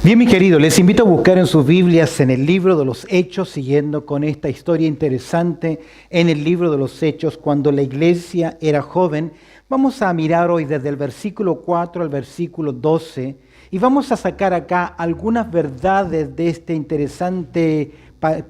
Bien, mi querido, les invito a buscar en sus Biblias en el libro de los Hechos, siguiendo con esta historia interesante en el libro de los Hechos, cuando la iglesia era joven. Vamos a mirar hoy desde el versículo 4 al versículo 12 y vamos a sacar acá algunas verdades de esta interesante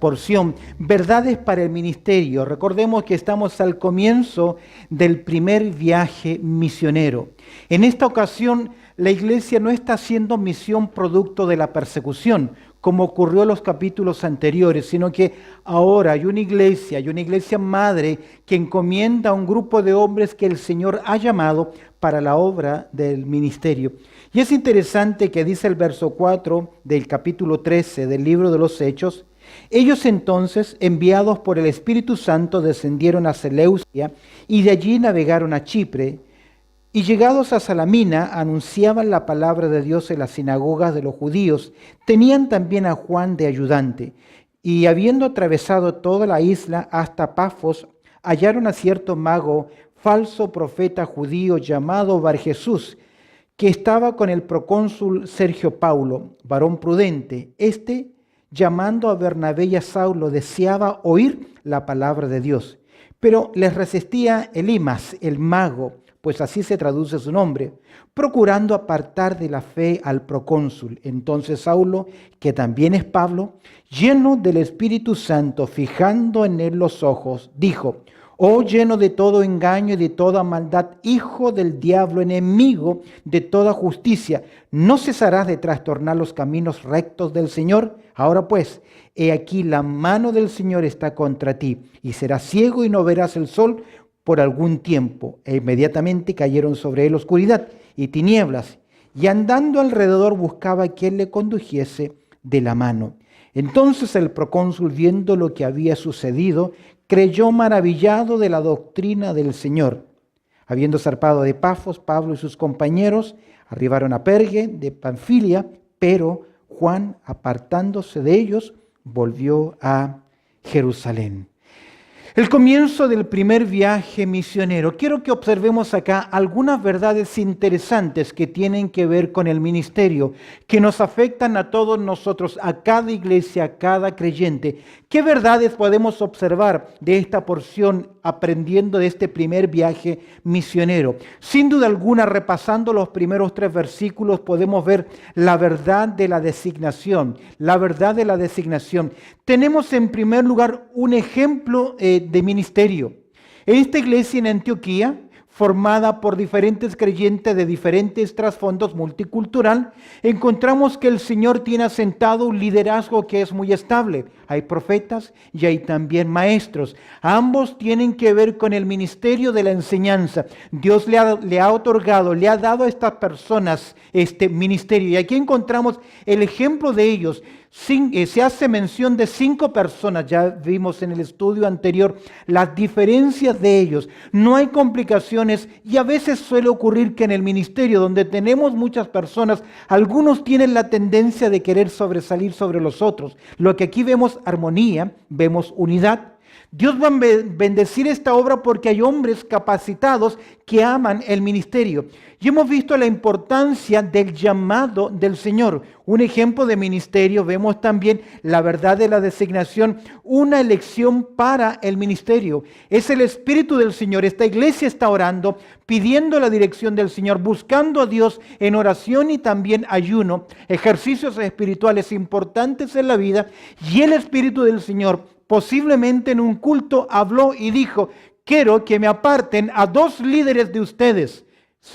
porción, verdades para el ministerio. Recordemos que estamos al comienzo del primer viaje misionero. En esta ocasión, la iglesia no está haciendo misión producto de la persecución, como ocurrió en los capítulos anteriores, sino que ahora hay una iglesia madre que encomienda a un grupo de hombres que el Señor ha llamado para la obra del ministerio. Y es interesante que dice el verso 4 del capítulo 13 del libro de los Hechos: ellos entonces, enviados por el Espíritu Santo, descendieron a Seleucia y de allí navegaron a Chipre. Y llegados a Salamina, anunciaban la palabra de Dios en las sinagogas de los judíos. Tenían también a Juan de ayudante. Y habiendo atravesado toda la isla hasta Pafos, hallaron a cierto mago, falso profeta judío llamado Barjesús, que estaba con el procónsul Sergio Paulo, varón prudente. Llamando a Bernabé y a Saulo, deseaba oír la palabra de Dios. Pero les resistía Elimas, el mago, pues así se traduce su nombre, procurando apartar de la fe al procónsul. Entonces Saulo, que también es Pablo, lleno del Espíritu Santo, fijando en él los ojos, dijo: oh, lleno de todo engaño y de toda maldad, hijo del diablo, enemigo de toda justicia, ¿no cesarás de trastornar los caminos rectos del Señor? Ahora pues, he aquí la mano del Señor está contra ti, y serás ciego y no verás el sol por algún tiempo. E inmediatamente cayeron sobre él oscuridad y tinieblas, y andando alrededor buscaba a quien le condujese de la mano. Entonces el procónsul, viendo lo que había sucedido, creyó maravillado de la doctrina del Señor. Habiendo zarpado de Pafos, Pablo y sus compañeros arribaron a Perge de Panfilia, pero Juan, apartándose de ellos, volvió a Jerusalén. El comienzo del primer viaje misionero. Quiero que observemos acá algunas verdades interesantes que tienen que ver con el ministerio, que nos afectan a todos nosotros, a cada iglesia, a cada creyente. ¿Qué verdades podemos observar de esta porción aprendiendo de este primer viaje misionero? Sin duda alguna, repasando los primeros 3 versículos, podemos ver la verdad de la designación. La verdad de la designación. Tenemos en primer lugar un ejemplo de ministerio. En esta iglesia en Antioquía, formada por diferentes creyentes de diferentes trasfondos multicultural, encontramos que el Señor tiene asentado un liderazgo que es muy estable. Hay profetas y hay también maestros. Ambos tienen que ver con el ministerio de la enseñanza. Dios le ha otorgado, le ha dado a estas personas este ministerio. Y aquí encontramos el ejemplo de ellos. Se hace mención de 5 personas, ya vimos en el estudio anterior las diferencias de ellos. No hay complicaciones y a veces suele ocurrir que en el ministerio donde tenemos muchas personas, algunos tienen la tendencia de querer sobresalir sobre los otros. Lo que aquí vemos armonía, vemos unidad. Dios va a bendecir esta obra porque hay hombres capacitados que aman el ministerio. Y hemos visto la importancia del llamado del Señor. Un ejemplo de ministerio, vemos también la verdad de la designación, una elección para el ministerio. Es el Espíritu del Señor. Esta iglesia está orando, pidiendo la dirección del Señor, buscando a Dios en oración y también ayuno, ejercicios espirituales importantes en la vida. Y el Espíritu del Señor posiblemente en un culto habló y dijo: quiero que me aparten a 2 líderes de ustedes,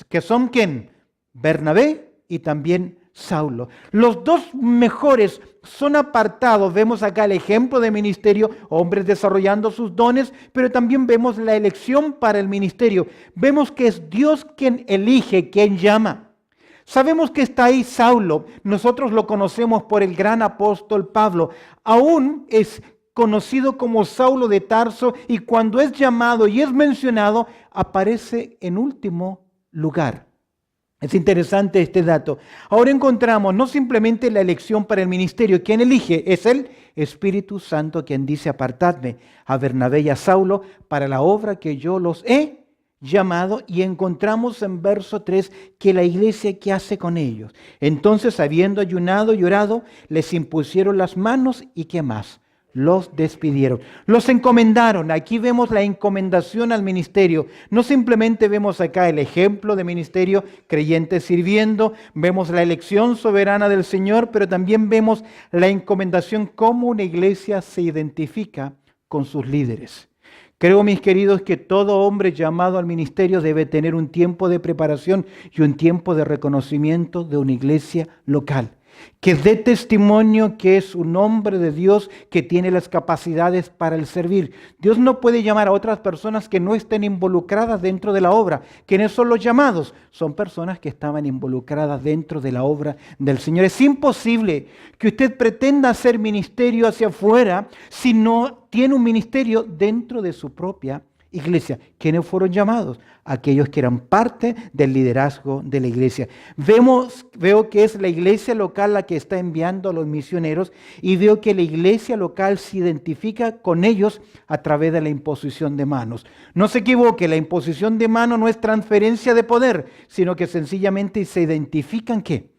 que son ¿quién? Bernabé y también Saulo. Los 2 mejores son apartados. Vemos acá el ejemplo de ministerio, hombres desarrollando sus dones, pero también vemos la elección para el ministerio. Vemos que es Dios quien elige, quien llama. Sabemos que está ahí Saulo. Nosotros lo conocemos por el gran apóstol Pablo. Aún es conocido como Saulo de Tarso, y cuando es llamado y es mencionado, aparece en último lugar. Es interesante este dato. Ahora encontramos no simplemente la elección para el ministerio. ¿Quién elige? Es el Espíritu Santo quien dice: apartadme a Bernabé y a Saulo para la obra que yo los he llamado, y encontramos en verso 3 que la iglesia, ¿qué hace con ellos? Entonces, habiendo ayunado y orado, les impusieron las manos y ¿qué más? Los despidieron, los encomendaron. Aquí vemos la encomendación al ministerio. No simplemente vemos acá el ejemplo de ministerio, creyentes sirviendo, vemos la elección soberana del Señor, pero también vemos la encomendación, cómo una iglesia se identifica con sus líderes. Creo, mis queridos, que todo hombre llamado al ministerio debe tener un tiempo de preparación y un tiempo de reconocimiento de una iglesia local, que dé testimonio que es un hombre de Dios que tiene las capacidades para el servir. Dios no puede llamar a otras personas que no estén involucradas dentro de la obra. ¿Quiénes son los llamados? Son personas que estaban involucradas dentro de la obra del Señor. Es imposible que usted pretenda hacer ministerio hacia afuera si no tiene un ministerio dentro de su propia iglesia. ¿Quiénes fueron llamados? Aquellos que eran parte del liderazgo de la iglesia. Veo que es la iglesia local la que está enviando a los misioneros, y veo que la iglesia local se identifica con ellos a través de la imposición de manos. No se equivoque, la imposición de manos no es transferencia de poder, sino que sencillamente se identifican ¿qué?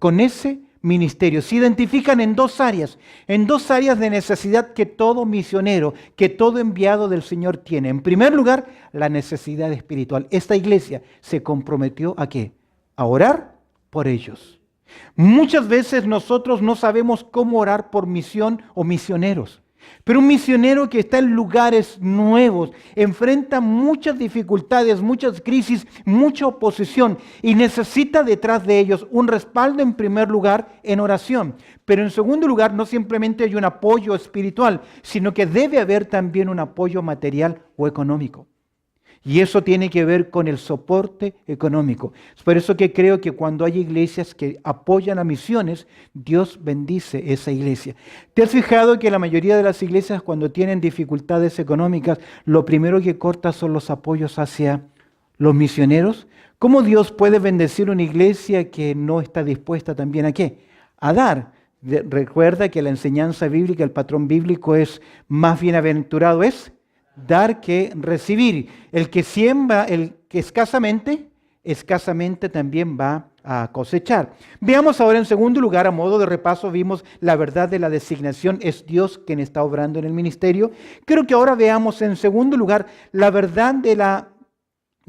Con ese ministerio. Se identifican en dos áreas de necesidad que todo misionero, que todo enviado del Señor tiene. En primer lugar, la necesidad espiritual. Esta iglesia se comprometió ¿a qué? A orar por ellos. Muchas veces nosotros no sabemos cómo orar por misión o misioneros. Pero un misionero que está en lugares nuevos enfrenta muchas dificultades, muchas crisis, mucha oposición, y necesita detrás de ellos un respaldo en primer lugar en oración. Pero en segundo lugar, no simplemente hay un apoyo espiritual, sino que debe haber también un apoyo material o económico. Y eso tiene que ver con el soporte económico. Es por eso que creo que cuando hay iglesias que apoyan a misiones, Dios bendice esa iglesia. ¿Te has fijado que la mayoría de las iglesias, cuando tienen dificultades económicas, lo primero que corta son los apoyos hacia los misioneros? ¿Cómo Dios puede bendecir una iglesia que no está dispuesta también a qué? A dar. Recuerda que la enseñanza bíblica, el patrón bíblico es más bienaventurado es dar que recibir. El que siembra, el que escasamente también va a cosechar. Veamos ahora en segundo lugar, a modo de repaso, vimos la verdad de la designación, es Dios quien está obrando en el ministerio. Creo que ahora veamos en segundo lugar la verdad de la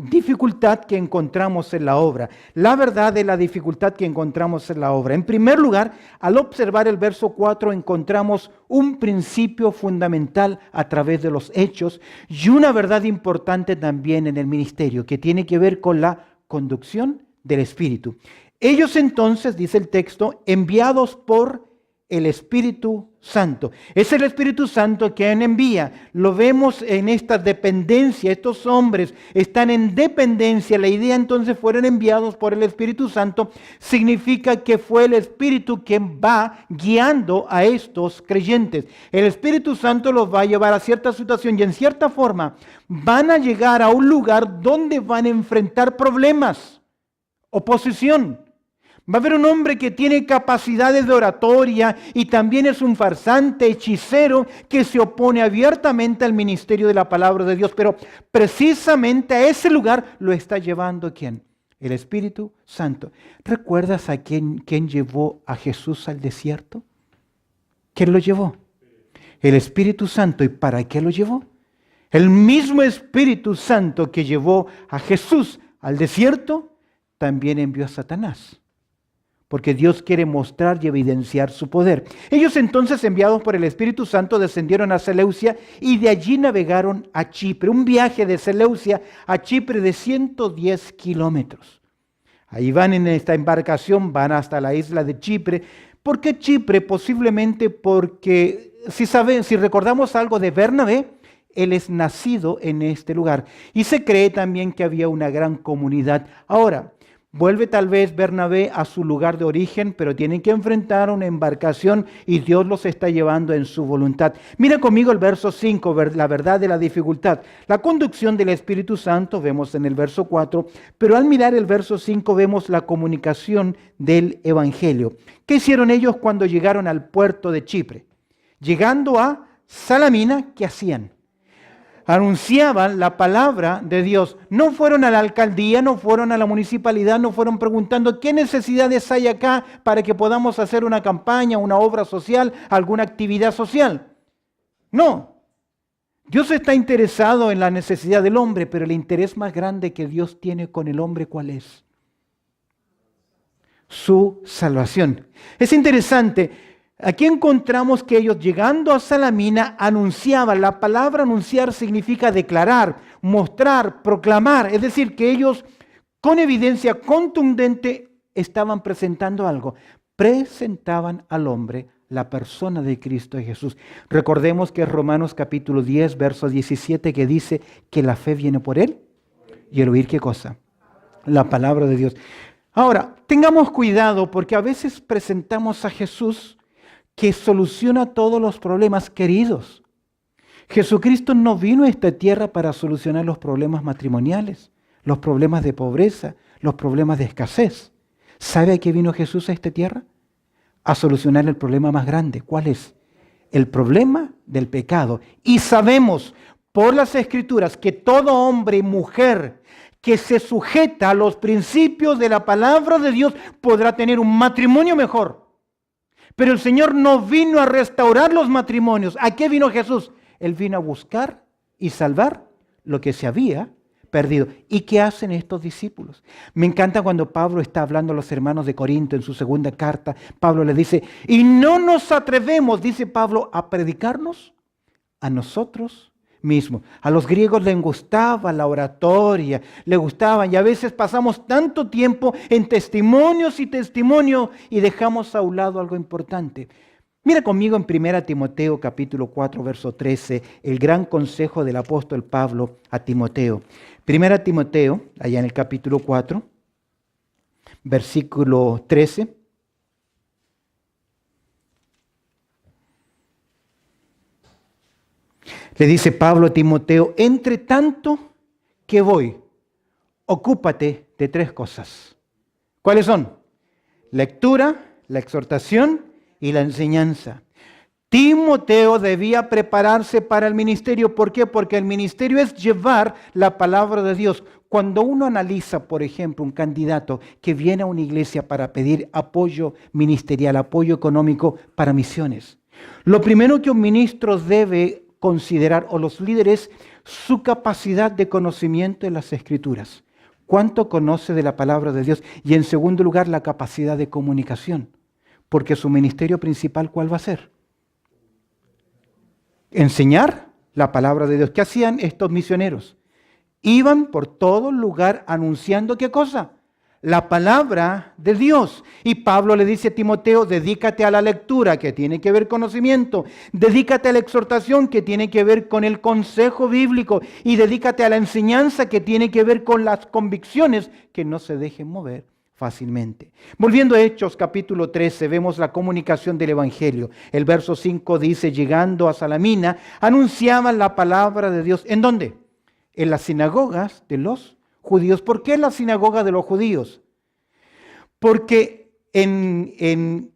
dificultad que encontramos en la obra. La verdad de la dificultad que encontramos en la obra. En primer lugar, al observar el verso 4 encontramos un principio fundamental a través de los hechos y una verdad importante también en el ministerio que tiene que ver con la conducción del Espíritu. Ellos entonces, dice el texto, enviados por el Espíritu Santo. Es el Espíritu Santo quien envía. Lo vemos en esta dependencia. Estos hombres están en dependencia. La idea entonces fueron enviados por el Espíritu Santo. Significa que fue el Espíritu quien va guiando a estos creyentes. El Espíritu Santo los va a llevar a cierta situación y en cierta forma van a llegar a un lugar donde van a enfrentar problemas, oposición. Va a haber un hombre que tiene capacidades de oratoria y también es un farsante, hechicero, que se opone abiertamente al ministerio de la palabra de Dios. Pero precisamente a ese lugar lo está llevando ¿quién? El Espíritu Santo. ¿Recuerdas a quién llevó a Jesús al desierto? ¿Quién lo llevó? El Espíritu Santo. ¿Y para qué lo llevó? El mismo Espíritu Santo que llevó a Jesús al desierto, también envió a Satanás. Porque Dios quiere mostrar y evidenciar su poder. Ellos entonces, enviados por el Espíritu Santo, descendieron a Seleucia y de allí navegaron a Chipre. Un viaje de Seleucia a Chipre de 110 kilómetros. Ahí van en esta embarcación, van hasta la isla de Chipre. ¿Por qué Chipre? Posiblemente porque, si recordamos algo de Bernabé, él es nacido en este lugar. Y se cree también que había una gran comunidad. Ahora, vuelve tal vez Bernabé a su lugar de origen, pero tienen que enfrentar una embarcación y Dios los está llevando en su voluntad. Mira conmigo el verso 5, la verdad de la dificultad. La conducción del Espíritu Santo vemos en el verso 4, pero al mirar el verso 5 vemos la comunicación del Evangelio. ¿Qué hicieron ellos cuando llegaron al puerto de Chipre? Llegando a Salamina, ¿qué hacían? anunciaban la palabra de Dios. No fueron a la alcaldía, no fueron a la municipalidad, no fueron preguntando qué necesidades hay acá para que podamos hacer una campaña, una obra social, alguna actividad social. No. Dios está interesado en la necesidad del hombre, pero el interés más grande que Dios tiene con el hombre, ¿cuál es? Su salvación. Es interesante, aquí encontramos que ellos llegando a Salamina anunciaban, la palabra anunciar significa declarar, mostrar, proclamar, es decir, que ellos con evidencia contundente estaban presentando algo, presentaban al hombre la persona de Cristo Jesús. Recordemos que es Romanos capítulo 10, verso 17, que dice que la fe viene por él y el oír, ¿qué cosa? La palabra de Dios. Ahora, tengamos cuidado porque a veces presentamos a Jesús que soluciona todos los problemas, queridos. Jesucristo no vino a esta tierra para solucionar los problemas matrimoniales, los problemas de pobreza, los problemas de escasez. ¿Sabe a qué vino Jesús a esta tierra? A solucionar el problema más grande. ¿Cuál es? El problema del pecado. Y sabemos por las Escrituras que todo hombre y mujer que se sujeta a los principios de la palabra de Dios podrá tener un matrimonio mejor. Pero el Señor no vino a restaurar los matrimonios. ¿A qué vino Jesús? Él vino a buscar y salvar lo que se había perdido. ¿Y qué hacen estos discípulos? Me encanta cuando Pablo está hablando a los hermanos de Corinto en su segunda carta. Pablo les dice, y no nos atrevemos, dice Pablo, a predicarnos a nosotros mismos. A los griegos les gustaba la oratoria, les gustaban, y a veces pasamos tanto tiempo en testimonios y testimonios y dejamos a un lado algo importante. Mira conmigo en 1 Timoteo capítulo 4, verso 13, el gran consejo del apóstol Pablo a Timoteo. 1 Timoteo, allá en el capítulo 4, versículo 13. Le dice Pablo a Timoteo, entre tanto que voy, ocúpate de 3 cosas. ¿Cuáles son? Lectura, la exhortación y la enseñanza. Timoteo debía prepararse para el ministerio. ¿Por qué? Porque el ministerio es llevar la palabra de Dios. Cuando uno analiza, por ejemplo, un candidato que viene a una iglesia para pedir apoyo ministerial, apoyo económico para misiones, lo primero que un ministro debe considerar, o los líderes, su capacidad de conocimiento de las Escrituras. ¿Cuánto conoce de la palabra de Dios? Y en segundo lugar, la capacidad de comunicación. Porque su ministerio principal, ¿cuál va a ser? Enseñar la palabra de Dios. ¿Qué hacían estos misioneros? Iban por todo lugar anunciando, ¿qué cosa? La palabra de Dios. Y Pablo le dice a Timoteo, dedícate a la lectura, que tiene que ver conocimiento. Dedícate a la exhortación, que tiene que ver con el consejo bíblico. Y dedícate a la enseñanza, que tiene que ver con las convicciones, que no se dejen mover fácilmente. Volviendo a Hechos capítulo 13, vemos la comunicación del Evangelio. El verso 5 dice, llegando a Salamina, anunciaban la palabra de Dios. ¿En dónde? En las sinagogas de los judíos. ¿Por qué la sinagoga de los judíos? Porque en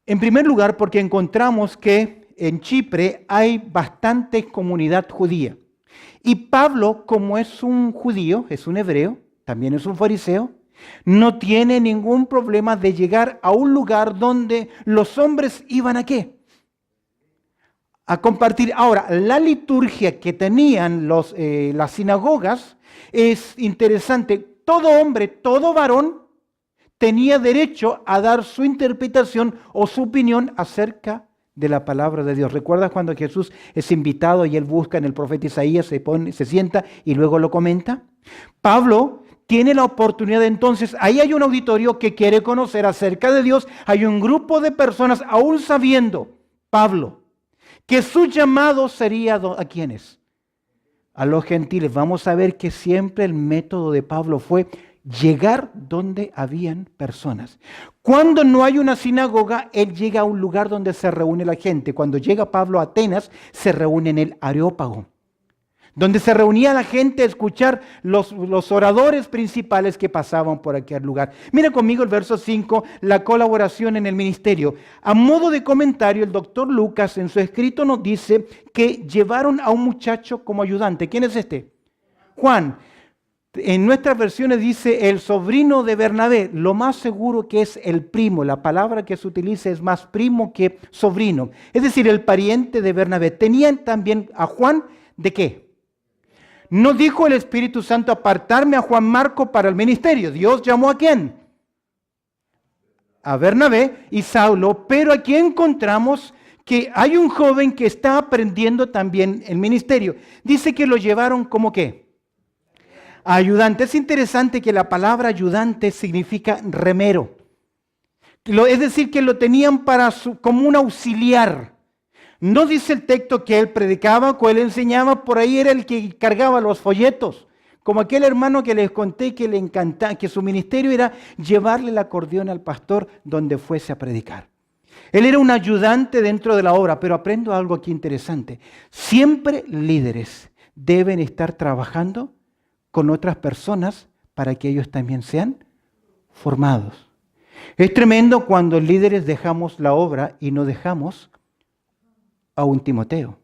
primer lugar, porque encontramos que en Chipre hay bastante comunidad judía. Y Pablo, como es un judío, es un hebreo, también es un fariseo, no tiene ningún problema de llegar a un lugar donde los hombres iban ¿a qué? A compartir. Ahora, la liturgia que tenían las sinagogas es interesante. Todo hombre, todo varón tenía derecho a dar su interpretación o su opinión acerca de la palabra de Dios. ¿Recuerdas cuando Jesús es invitado y él busca en el profeta Isaías, se sienta y luego lo comenta? Pablo tiene la oportunidad entonces, ahí hay un auditorio que quiere conocer acerca de Dios, hay un grupo de personas, aún sabiendo, Pablo, que su llamado sería ¿a quiénes? A los gentiles. Vamos a ver que siempre el método de Pablo fue llegar donde habían personas. Cuando no hay una sinagoga, él llega a un lugar donde se reúne la gente. Cuando llega Pablo a Atenas, se reúne en el Areópago, donde se reunía la gente a escuchar los oradores principales que pasaban por aquel lugar. Mira conmigo el verso 5, la colaboración en el ministerio. A modo de comentario, el doctor Lucas en su escrito nos dice que llevaron a un muchacho como ayudante. ¿Quién es este? Juan. En nuestras versiones dice el sobrino de Bernabé. Lo más seguro que es el primo. La palabra que se utiliza es más primo que sobrino. Es decir, el pariente de Bernabé. Tenían también a Juan, ¿de qué? No dijo el Espíritu Santo apartarme a Juan Marco para el ministerio. Dios llamó ¿a quién? A Bernabé y Saulo, pero aquí encontramos que hay un joven que está aprendiendo también el ministerio. Dice que lo llevaron como ¿qué? Ayudante. Es interesante que la palabra ayudante significa remero. Es decir, que lo tenían como un auxiliar. No dice el texto que él predicaba, que él enseñaba, por ahí era el que cargaba los folletos. Como aquel hermano que les conté que le encantaba, que su ministerio era llevarle el acordeón al pastor donde fuese a predicar. Él era un ayudante dentro de la obra, pero aprendo algo aquí interesante. Siempre líderes deben estar trabajando con otras personas para que ellos también sean formados. Es tremendo cuando líderes dejamos la obra y no dejamos a un Timoteo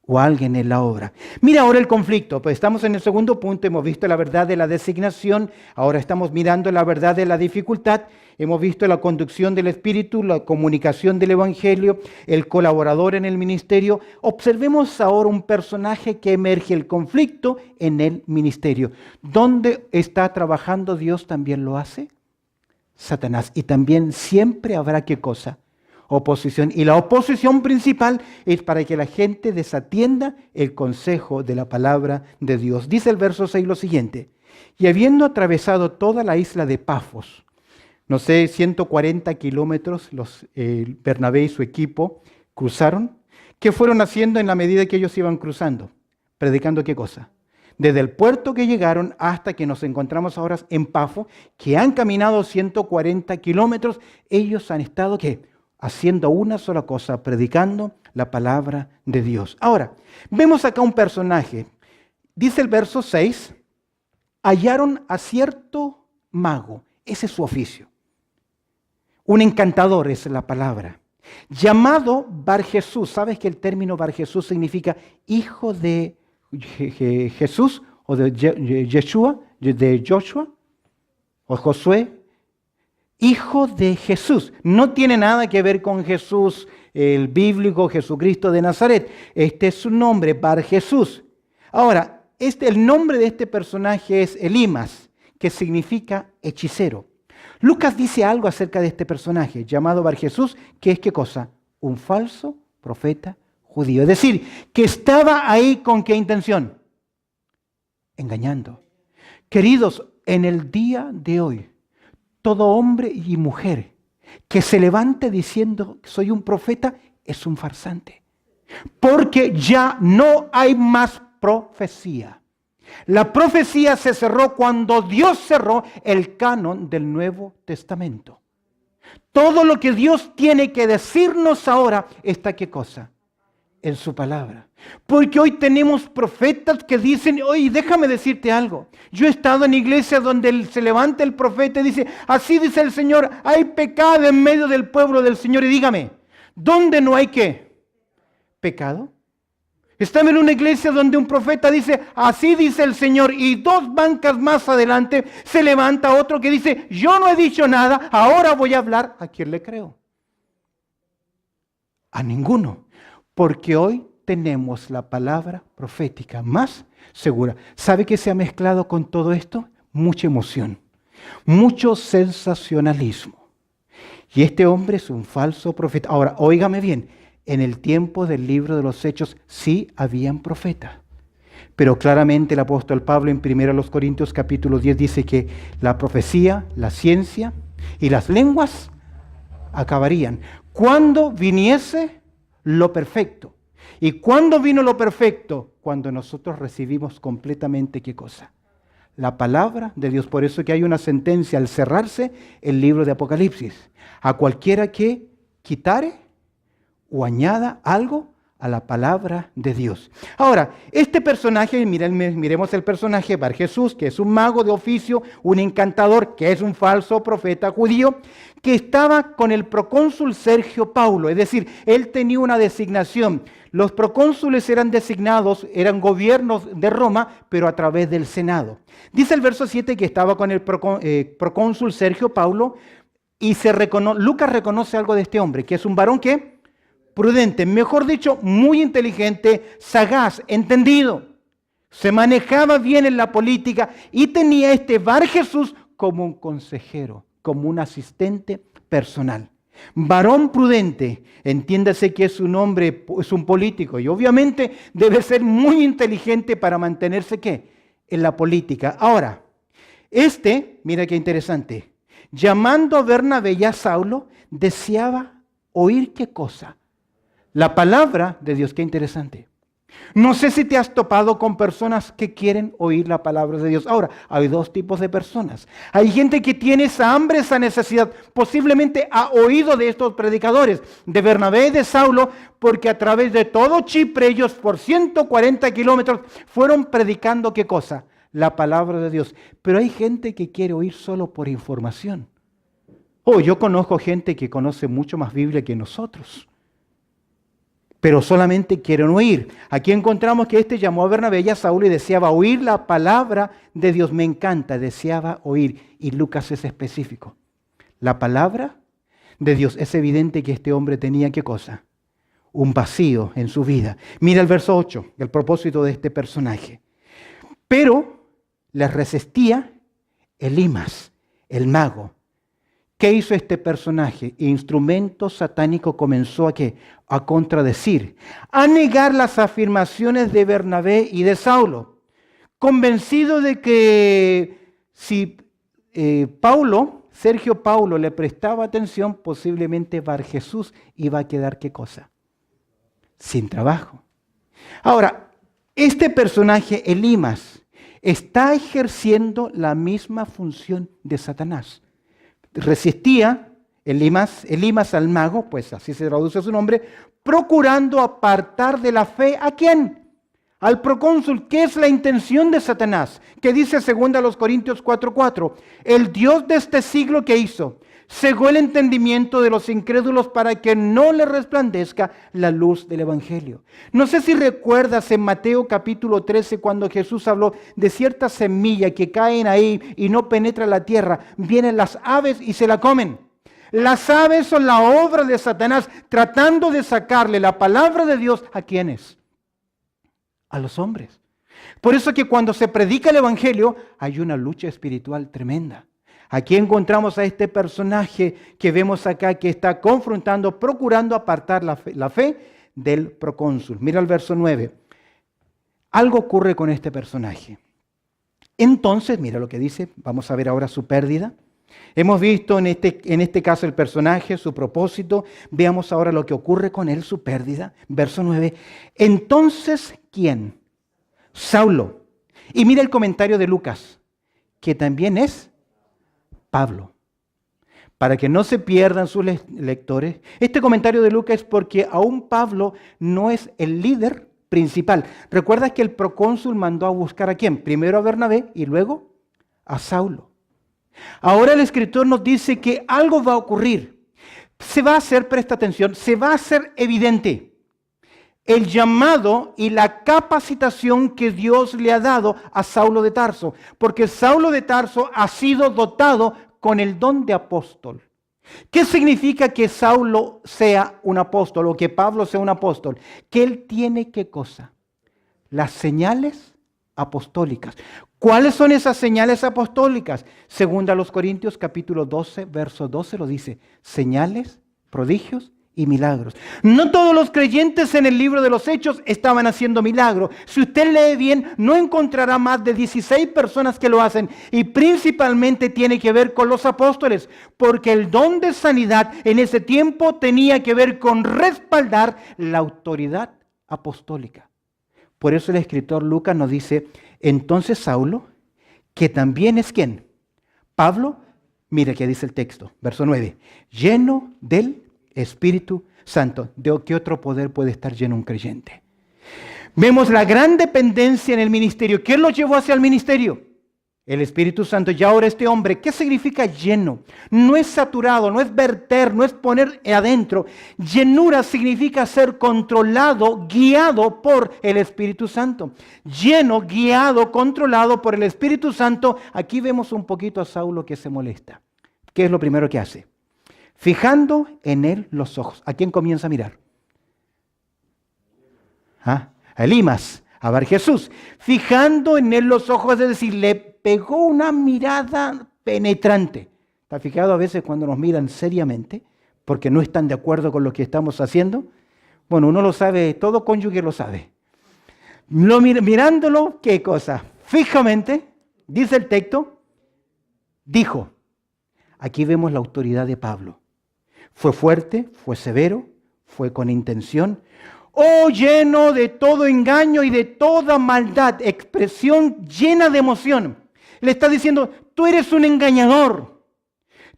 o a alguien en la obra. Mira ahora el conflicto, pues estamos en el segundo punto, hemos visto la verdad de la designación, ahora estamos mirando la verdad de la dificultad, hemos visto la conducción del Espíritu, la comunicación del Evangelio, el colaborador en el ministerio. Observemos ahora un personaje que emerge el conflicto en el ministerio. ¿Dónde está trabajando Dios también lo hace? Satanás. Y también siempre habrá ¿qué cosa? Oposición. Y la oposición principal es para que la gente desatienda el consejo de la palabra de Dios. Dice el verso 6 lo siguiente: y habiendo atravesado toda la isla de Pafos, no sé, 140 kilómetros, Bernabé y su equipo cruzaron. ¿Qué fueron haciendo en la medida que ellos iban cruzando? Predicando ¿qué cosa? Desde el puerto que llegaron hasta que nos encontramos ahora en Pafos, que han caminado 140 kilómetros, ellos han estado ¿qué? Haciendo una sola cosa, predicando la palabra de Dios. Ahora, vemos acá un personaje. Dice el verso 6, hallaron a cierto mago, ese es su oficio. Un encantador es la palabra. Llamado Bar Jesús. ¿Sabes que el término Bar Jesús significa hijo de Jesús o de Yeshua, de Joshua o Josué? Hijo de Jesús. No tiene nada que ver con Jesús, el bíblico Jesucristo de Nazaret. Este es su nombre, Bar Jesús. Ahora, el nombre de este personaje es Elimas, que significa hechicero. Lucas dice algo acerca de este personaje, llamado Bar Jesús, que es ¿qué cosa? Un falso profeta judío. Es decir, que estaba ahí ¿con qué intención? Engañando. Queridos, en el día de hoy, todo hombre y mujer que se levante diciendo que soy un profeta es un farsante. Porque ya no hay más profecía. La profecía se cerró cuando Dios cerró el canon del Nuevo Testamento. Todo lo que Dios tiene que decirnos ahora está ¿qué cosa? En su palabra. Porque hoy tenemos profetas que dicen, oye, déjame decirte algo. Yo he estado en iglesias donde se levanta el profeta y dice, así dice el Señor, hay pecado en medio del pueblo del Señor. Y dígame, ¿dónde no hay qué? ¿Pecado? Estamos en una iglesia donde un profeta dice, así dice el Señor, y 2 bancas más adelante se levanta otro que dice, yo no he dicho nada, ahora voy a hablar. ¿A quién le creo? A ninguno. Porque hoy tenemos la palabra profética más segura. ¿Sabe qué se ha mezclado con todo esto? Mucha emoción, mucho sensacionalismo. Y este hombre es un falso profeta. Ahora, óigame bien, en el tiempo del libro de los Hechos sí habían profetas. Pero claramente el apóstol Pablo en 1 Corintios capítulo 10 dice que la profecía, la ciencia y las lenguas acabarían cuando viniese lo perfecto. ¿Y cuándo vino lo perfecto? Cuando nosotros recibimos completamente ¿qué cosa? La palabra de Dios. Por eso que hay una sentencia al cerrarse el libro de Apocalipsis. A cualquiera que quitare o añada algo a la palabra de Dios. Ahora, este personaje, miremos el personaje Bar Jesús, que es un mago de oficio, un encantador, que es un falso profeta judío, que estaba con el procónsul Sergio Paulo, es decir, él tenía una designación. Los procónsules eran designados, eran gobiernos de Roma, pero a través del Senado. Dice el verso 7 que estaba con el procónsul Sergio Paulo, y Lucas reconoce algo de este hombre, que es un varón que prudente, mejor dicho, muy inteligente, sagaz, entendido. Se manejaba bien en la política y tenía este Bar Jesús como un consejero, como un asistente personal. Varón prudente, entiéndase que es un hombre, es un político y obviamente debe ser muy inteligente para mantenerse ¿qué? En la política. Ahora, mira qué interesante, llamando a Bernabé y a Saulo, deseaba oír ¿qué cosa? La palabra de Dios. Qué interesante. No sé si te has topado con personas que quieren oír la palabra de Dios. Ahora, hay dos tipos de personas. Hay gente que tiene esa hambre, esa necesidad. Posiblemente ha oído de estos predicadores, de Bernabé y de Saulo, porque a través de todo Chipre, ellos por 140 kilómetros fueron predicando ¿qué cosa? La palabra de Dios. Pero hay gente que quiere oír solo por información. Yo conozco gente que conoce mucho más Biblia que nosotros, pero solamente quieren oír. Aquí encontramos que llamó a Bernabé y a Saulo y deseaba oír la palabra de Dios. Me encanta, deseaba oír. Y Lucas es específico. La palabra de Dios. Es evidente que este hombre tenía ¿qué cosa? Un vacío en su vida. Mira el verso 8, el propósito de este personaje. Pero les resistía Elimas, el mago. ¿Qué hizo este personaje? Instrumento satánico comenzó a contradecir, a negar las afirmaciones de Bernabé y de Saulo, convencido de que si Sergio Paulo le prestaba atención, posiblemente Bar Jesús iba a quedar ¿qué cosa? Sin trabajo. Ahora, este personaje, Elimas, está ejerciendo la misma función de Satanás. Resistía Elimas al mago, pues así se traduce su nombre, procurando apartar de la fe ¿a quién? Al procónsul. ¿Qué es la intención de Satanás? Que dice 2 Corintios 4:4, el Dios de este siglo que hizo, cegó el entendimiento de los incrédulos para que no le resplandezca la luz del Evangelio. No sé si recuerdas en Mateo capítulo 13 cuando Jesús habló de cierta semilla que caen ahí y no penetra la tierra. Vienen las aves y se la comen. Las aves son la obra de Satanás tratando de sacarle la palabra de Dios ¿a quiénes? A los hombres. Por eso que cuando se predica el Evangelio hay una lucha espiritual tremenda. Aquí encontramos a este personaje que vemos acá que está confrontando, procurando apartar la fe del procónsul. Mira el verso 9. Algo ocurre con este personaje. Entonces, mira lo que dice, vamos a ver ahora su pérdida. Hemos visto en este caso el personaje, su propósito. Veamos ahora lo que ocurre con él, su pérdida. Verso 9. Entonces, ¿quién? Saulo. Y mira el comentario de Lucas, que también es Pablo. Para que no se pierdan sus lectores, este comentario de Lucas es porque aún Pablo no es el líder principal. ¿Recuerdas que el procónsul mandó a buscar a quién? Primero a Bernabé y luego a Saulo. Ahora el escritor nos dice que algo va a ocurrir. Se va a hacer, presta atención, se va a hacer evidente el llamado y la capacitación que Dios le ha dado a Saulo de Tarso. Porque Saulo de Tarso ha sido dotado con el don de apóstol. ¿Qué significa que Saulo sea un apóstol o que Pablo sea un apóstol? Que él tiene ¿qué cosa? Las señales apostólicas. ¿Cuáles son esas señales apostólicas? Según a los Corintios capítulo 12, verso 12 lo dice. Señales, prodigios y milagros. No todos los creyentes en el libro de los Hechos estaban haciendo milagros. Si usted lee bien, no encontrará más de 16 personas que lo hacen. Y principalmente tiene que ver con los apóstoles. Porque el don de sanidad en ese tiempo tenía que ver con respaldar la autoridad apostólica. Por eso el escritor Lucas nos dice, entonces Saulo, que también es ¿quién? Pablo, mira que dice el texto, verso 9, lleno del Espíritu Santo. ¿De qué otro poder puede estar lleno un creyente? Vemos la gran dependencia en el ministerio. ¿Quién lo llevó hacia el ministerio? El Espíritu Santo. Y ahora este hombre, ¿qué significa lleno? No es saturado, no es verter, no es poner adentro. Llenura significa ser controlado, guiado por el Espíritu Santo. Lleno, guiado, controlado por el Espíritu Santo. Aquí vemos un poquito a Saulo que se molesta. ¿Qué es lo primero que hace? Fijando en él los ojos. ¿A quién comienza a mirar? A Elimas, a Bar Jesús. Fijando en él los ojos, es decir, le pegó una mirada penetrante. ¿Está fijado a veces cuando nos miran seriamente? Porque no están de acuerdo con lo que estamos haciendo. Bueno, uno lo sabe, todo cónyuge lo sabe. Mirándolo, ¿qué cosa? Fijamente, dice el texto, dijo. Aquí vemos la autoridad de Pablo. Fue fuerte, fue severo, fue con intención. Oh, lleno de todo engaño y de toda maldad, expresión llena de emoción. Le está diciendo, tú eres un engañador,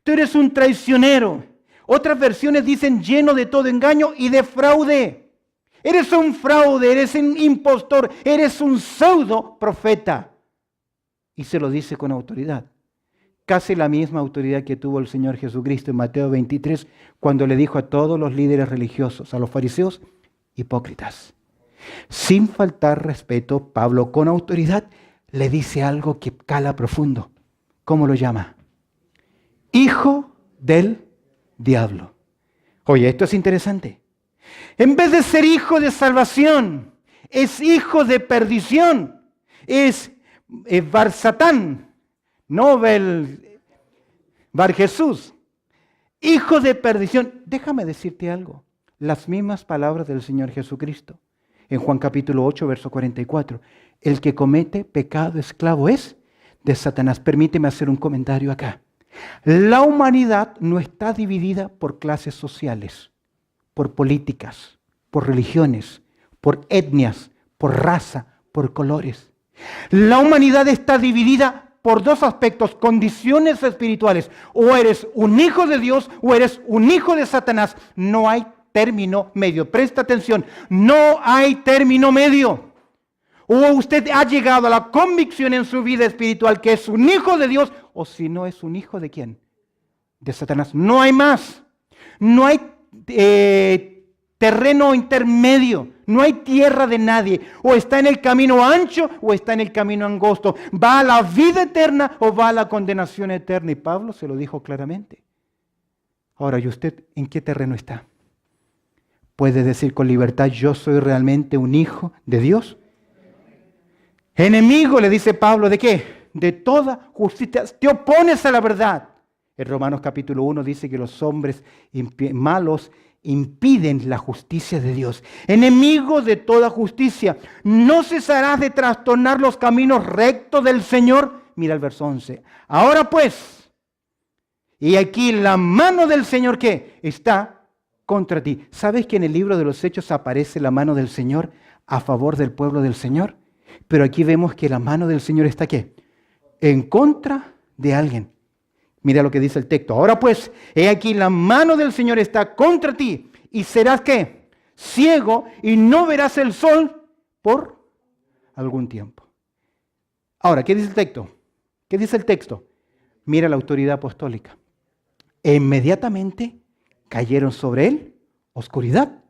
tú eres un traicionero. Otras versiones dicen lleno de todo engaño y de fraude. Eres un fraude, eres un impostor, eres un pseudo profeta. Y se lo dice con autoridad. Casi la misma autoridad que tuvo el Señor Jesucristo en Mateo 23, cuando le dijo a todos los líderes religiosos, a los fariseos, hipócritas. Sin faltar respeto, Pablo con autoridad le dice algo que cala profundo. ¿Cómo lo llama? Hijo del diablo. Oye, esto es interesante. En vez de ser hijo de salvación, es hijo de perdición. Es Bar Satán. No Bar Jesús, hijo de perdición. Déjame decirte algo. Las mismas palabras del Señor Jesucristo. En Juan capítulo 8, verso 44. El que comete pecado esclavo es de Satanás. Permíteme hacer un comentario acá. La humanidad no está dividida por clases sociales, por políticas, por religiones, por etnias, por raza, por colores. La humanidad está dividida por dos aspectos, condiciones espirituales. O eres un hijo de Dios o eres un hijo de Satanás. No hay término medio. Presta atención, no hay término medio. O usted ha llegado a la convicción en su vida espiritual que es un hijo de Dios, o si no es un hijo de ¿quién? De Satanás. No hay más. No hay terreno intermedio. No hay tierra de nadie. O está en el camino ancho o está en el camino angosto. Va a la vida eterna o va a la condenación eterna. Y Pablo se lo dijo claramente. Ahora, ¿y usted en qué terreno está? ¿Puede decir con libertad, yo soy realmente un hijo de Dios? Enemigo, le dice Pablo, ¿de qué? De toda justicia. Te opones a la verdad. En Romanos capítulo 1 dice que los hombres malos impiden la justicia de Dios. Enemigo de toda justicia. ¿No cesarás de trastornar los caminos rectos del Señor? Mira el verso 11. Ahora pues, y aquí la mano del Señor, ¿qué? Está contra ti. ¿Sabes que en el libro de los Hechos aparece la mano del Señor a favor del pueblo del Señor? Pero aquí vemos que la mano del Señor está ¿qué? En contra de alguien. Mira lo que dice el texto. Ahora pues, he aquí la mano del Señor está contra ti y serás ¿qué? Ciego y no verás el sol por algún tiempo. Ahora, ¿qué dice el texto? ¿Qué dice el texto? Mira la autoridad apostólica. E inmediatamente cayeron sobre él oscuridad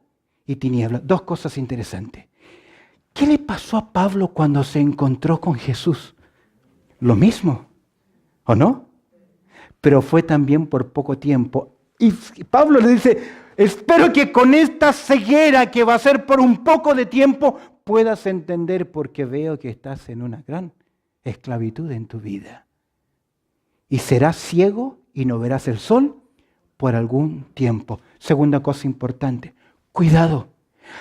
y tinieblas. Dos cosas interesantes. ¿Qué le pasó a Pablo cuando se encontró con Jesús? Lo mismo, ¿o no? Pero fue también por poco tiempo. Y Pablo le dice, espero que con esta ceguera que va a ser por un poco de tiempo, puedas entender porque veo que estás en una gran esclavitud en tu vida. Y serás ciego y no verás el sol por algún tiempo. Segunda cosa importante, cuidado.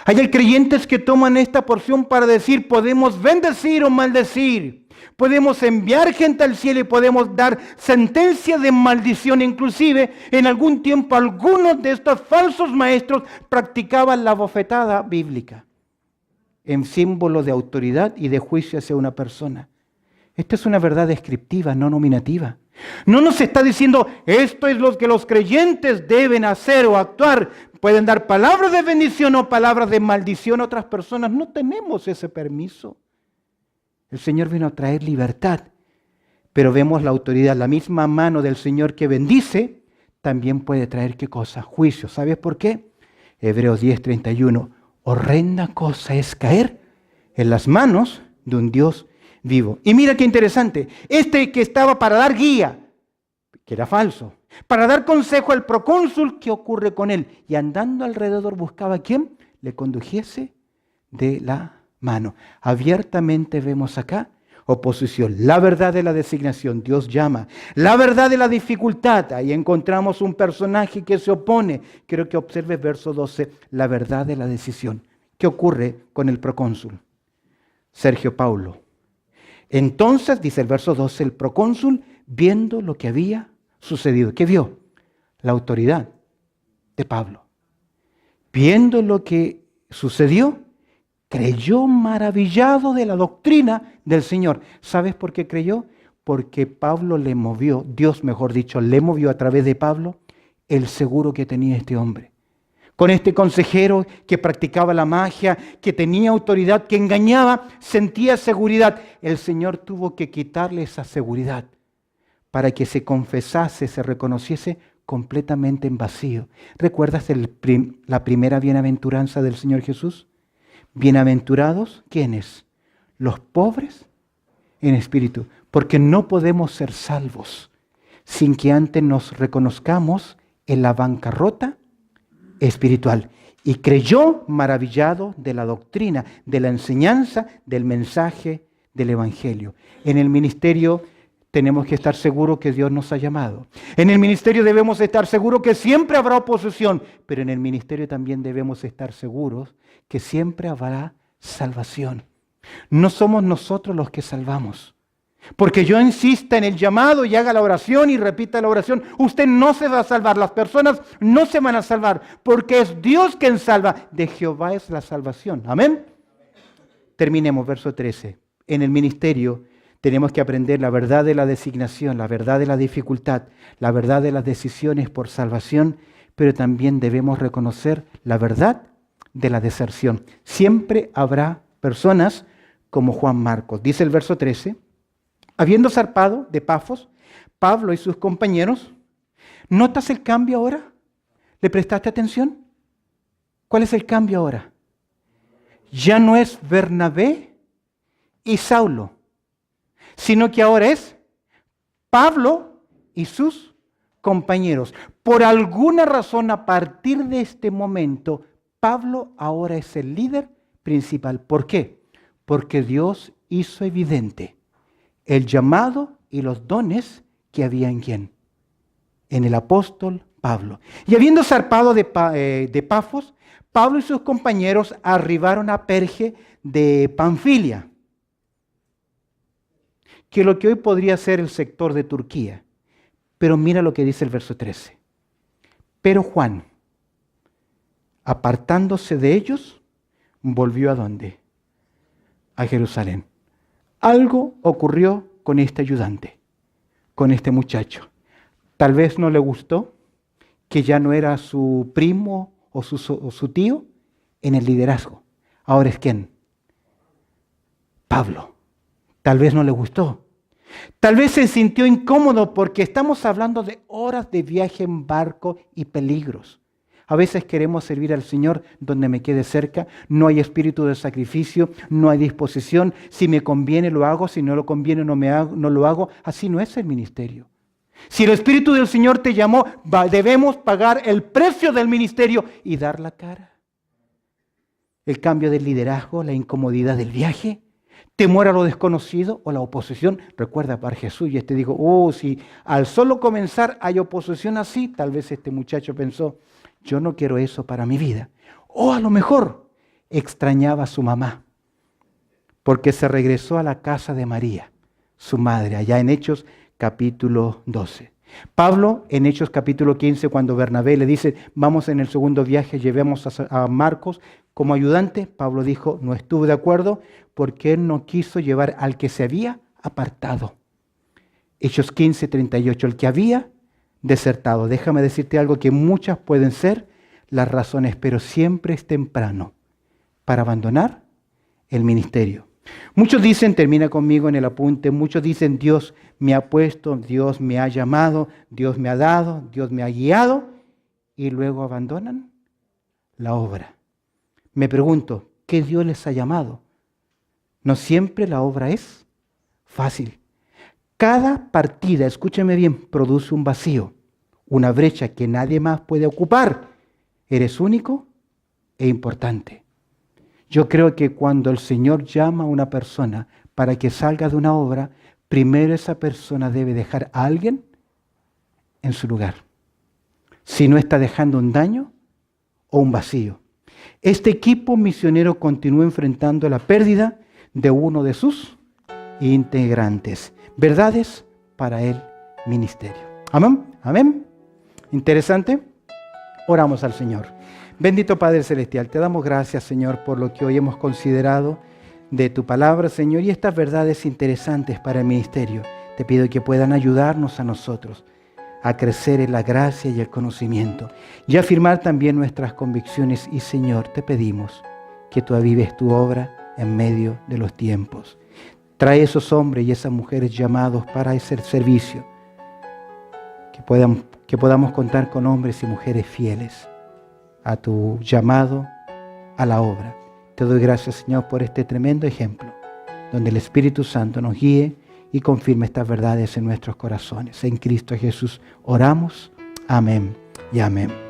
Hay creyentes que toman esta porción para decir, podemos bendecir o maldecir. Podemos enviar gente al cielo y podemos dar sentencia de maldición. Inclusive, en algún tiempo, algunos de estos falsos maestros practicaban la bofetada bíblica en símbolo de autoridad y de juicio hacia una persona. Esta es una verdad descriptiva, no nominativa. No nos está diciendo, esto es lo que los creyentes deben hacer o actuar. pueden dar palabras de bendición o palabras de maldición a otras personas. No tenemos ese permiso. El Señor vino a traer libertad, pero vemos la autoridad, la misma mano del Señor que bendice, también puede traer ¿qué cosa? Juicio. ¿Sabes por qué? Hebreos 10:31. Horrenda cosa es caer en las manos de un Dios vivo. Y mira qué interesante. Este que estaba para dar guía, que era falso, para dar consejo al procónsul, ¿qué ocurre con él? Y andando alrededor buscaba a quien le condujese de la mano. Abiertamente vemos acá oposición. La verdad de la designación, Dios llama. La verdad de la dificultad, ahí encontramos un personaje que se opone. Quiero que observes verso 12, la verdad de la decisión. ¿Qué ocurre con el procónsul? Sergio Paulo. Entonces, dice el verso 12, el procónsul, viendo lo que había sucedido. ¿Qué vio? La autoridad de Pablo. Viendo lo que sucedió, creyó maravillado de la doctrina del Señor. ¿Sabes por qué creyó? Porque Pablo le movió, Dios mejor dicho, le movió a través de Pablo el seguro que tenía este hombre. Con este consejero que practicaba la magia, que tenía autoridad, que engañaba, sentía seguridad. El Señor tuvo que quitarle esa seguridad para que se confesase, se reconociese completamente en vacío. ¿Recuerdas la primera bienaventuranza del Señor Jesús? Bienaventurados, ¿quiénes? Los pobres en espíritu, porque no podemos ser salvos sin que antes nos reconozcamos en la bancarrota espiritual. Y creyó maravillado de la doctrina, de la enseñanza, del mensaje del Evangelio. En el ministerio tenemos que estar seguros que Dios nos ha llamado. En el ministerio debemos estar seguros que siempre habrá oposición, pero en el ministerio también debemos estar seguros que siempre habrá salvación. No somos nosotros los que salvamos. Porque yo insista en el llamado y haga la oración y repita la oración, usted no se va a salvar, las personas no se van a salvar, porque es Dios quien salva. De Jehová es la salvación. Amén. Terminemos, verso 13. En el ministerio tenemos que aprender la verdad de la designación, la verdad de la dificultad, la verdad de las decisiones por salvación, pero también debemos reconocer la verdad de la deserción. Siempre habrá personas como Juan Marcos. Dice el verso 13, habiendo zarpado de Pafos, Pablo y sus compañeros, ¿notas el cambio ahora? ¿Le prestaste atención? ¿Cuál es el cambio ahora? Ya no es Bernabé y Saulo, sino que ahora es Pablo y sus compañeros. Por alguna razón, a partir de este momento, Pablo ahora es el líder principal. ¿Por qué? Porque Dios hizo evidente el llamado y los dones que había en quién. En el apóstol Pablo. Y habiendo zarpado de Pafos, Pablo y sus compañeros arribaron a Perge de Panfilia, que lo que hoy podría ser el sector de Turquía. Pero mira lo que dice el verso 13. Pero Juan, apartándose de ellos, volvió ¿a dónde? A Jerusalén. Algo ocurrió con este ayudante, con este muchacho. Tal vez no le gustó que ya no era su primo o su tío en el liderazgo. Ahora es ¿quién? Pablo. Tal vez no le gustó. Tal vez se sintió incómodo porque estamos hablando de horas de viaje en barco y peligros. A veces queremos servir al Señor donde me quede cerca, no hay espíritu de sacrificio, no hay disposición, si me conviene lo hago, si no lo conviene no lo hago. Así no es el ministerio. Si el Espíritu del Señor te llamó, debemos pagar el precio del ministerio y dar la cara. El cambio del liderazgo, la incomodidad del viaje, temor a lo desconocido o la oposición. Recuerda para Jesús, y dijo, si al solo comenzar hay oposición así, tal vez este muchacho pensó, yo no quiero eso para mi vida. O a lo mejor extrañaba a su mamá, porque se regresó a la casa de María, su madre, allá en Hechos capítulo 12. Pablo, en Hechos capítulo 15, cuando Bernabé le dice, vamos en el segundo viaje, llevemos a Marcos como ayudante, Pablo dijo, no estuve de acuerdo porque él no quiso llevar al que se había apartado. Hechos 15, 38, el que había desertado. Déjame decirte algo que muchas pueden ser las razones, pero siempre es temprano para abandonar el ministerio. Muchos dicen, termina conmigo en el apunte, muchos dicen Dios me ha puesto, Dios me ha llamado, Dios me ha dado, Dios me ha guiado, y luego abandonan la obra. Me pregunto, ¿qué Dios les ha llamado? No siempre la obra es fácil. Cada partida, escúcheme bien, produce un vacío, una brecha que nadie más puede ocupar. Eres único e importante. Yo creo que cuando el Señor llama a una persona para que salga de una obra, primero esa persona debe dejar a alguien en su lugar. Si no está dejando un daño o un vacío. Este equipo misionero continúa enfrentando la pérdida de uno de sus integrantes. Verdades para el ministerio. Amén. Amén. Interesante. Oramos al Señor. Bendito Padre Celestial, te damos gracias, Señor, por lo que hoy hemos considerado de tu palabra, Señor, y estas verdades interesantes para el ministerio. Te pido que puedan ayudarnos a nosotros a crecer en la gracia y el conocimiento y afirmar también nuestras convicciones. Y, Señor, te pedimos que tú avives tu obra en medio de los tiempos. Trae esos hombres y esas mujeres llamados para ese servicio, que podamos contar con hombres y mujeres fieles a tu llamado a la obra. Te doy gracias, Señor, por este tremendo ejemplo, donde el Espíritu Santo nos guíe y confirme estas verdades en nuestros corazones. En Cristo Jesús oramos. Amén y amén.